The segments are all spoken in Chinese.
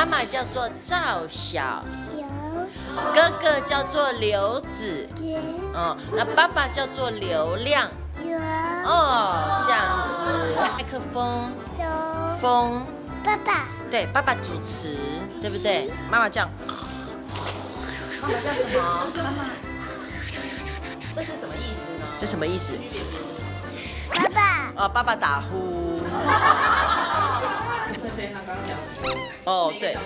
妈妈叫做赵小，哥哥叫做刘子，那爸爸叫做刘亮。哦，这样子，麦克风，风，爸爸，对，爸爸主持，对不对？妈妈这样，妈妈叫什么？妈妈，这是什么意思呢？这什么意思？爸爸，哦，爸爸打呼。哦，对，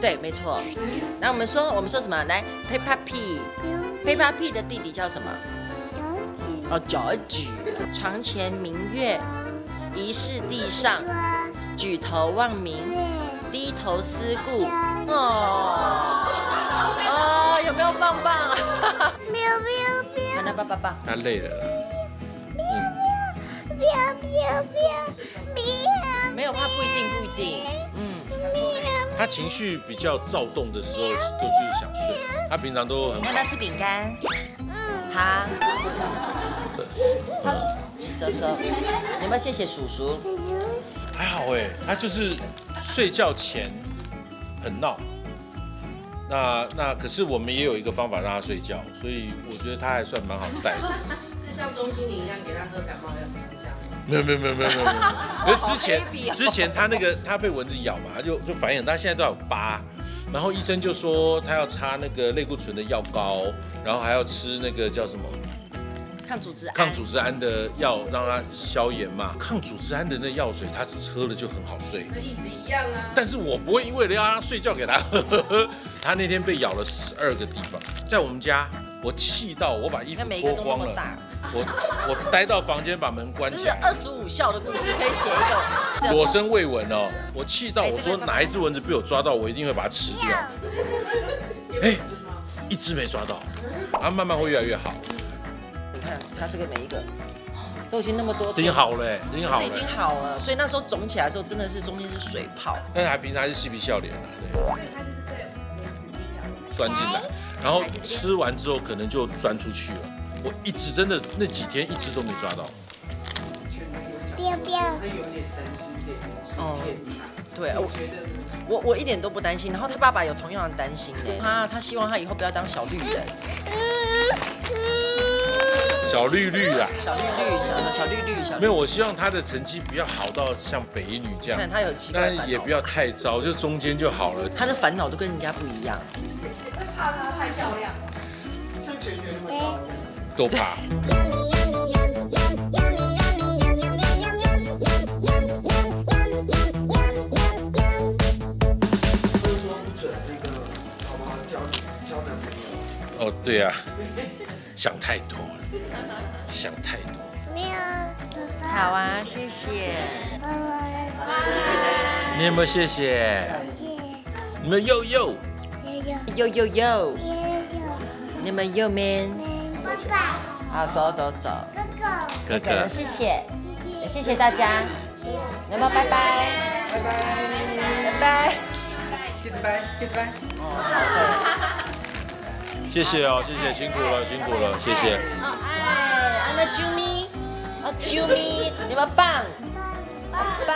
对，没错。那我们说什么？来 ，Peppa Pig，Peppa Pig 的弟弟叫什么？哦，George。床前明月，疑是地上，举头望明，低头思故。哦，有没有棒棒啊？喵喵喵，那棒。他累了啦。喵喵喵，没有，他不一定。他情绪比较躁动的时候，都就是想睡。他平常都很要不要吃饼干？好。洗手手，你有没有谢谢叔叔？还好哎，他就是睡觉前很闹。那可是我们也有一个方法让他睡觉，所以我觉得他还算蛮好带的。是像钟欣凌一样给他喝感冒药这样？没有。因为之前他被蚊子咬嘛，就反应，他现在都有疤，然后医生就说他要擦那个类固醇的药膏，然后还要吃那个叫什么抗组织胺的药，让他消炎嘛。抗组织胺的那药水，他喝了就很好睡。那意思一样啊。但是我不会因为了要让他睡觉给他喝。他那天被咬了12个地方，在我们家，我气到我把衣服脱光了。我待到房间把门关起来。这是25孝的故事，可以写一个裸身未闻哦。我气到我说哪一只蚊子被我抓到，我一定会把它吃掉。哎，一只没抓到，然后慢慢会越来越好。你看它这个每一个都已经那么多，已经好了，已经好了。所以那时候肿起来的时候，真的是中间是水泡。但是平常还是嬉皮笑脸的，对。钻进来，然后吃完之后可能就钻出去了。我一直真的那几天一直都没抓到。喵喵。哦，对，我一点都不担心。然后他爸爸有同样的担心呢，他希望他以后不要当小绿人。小绿绿啊，小绿绿，没有，我希望他的成绩不要好到像北一女这样，看他有奇怪的烦恼，但也不要太糟，就中间就好了。他的烦恼都跟人家不一样，怕他太漂亮，像卷卷那么高，都怕。不是说不准那个好不好交男朋友？哦，对啊。想太多了，想太多。没有。好啊，谢谢。你有没有谢谢？你们又。你们又 man。爸爸。好，走。哥哥，谢谢大家。那么拜拜。kiss bye。谢谢哦，谢谢，辛苦了，谢谢。I'm a Jumi，你们棒，棒。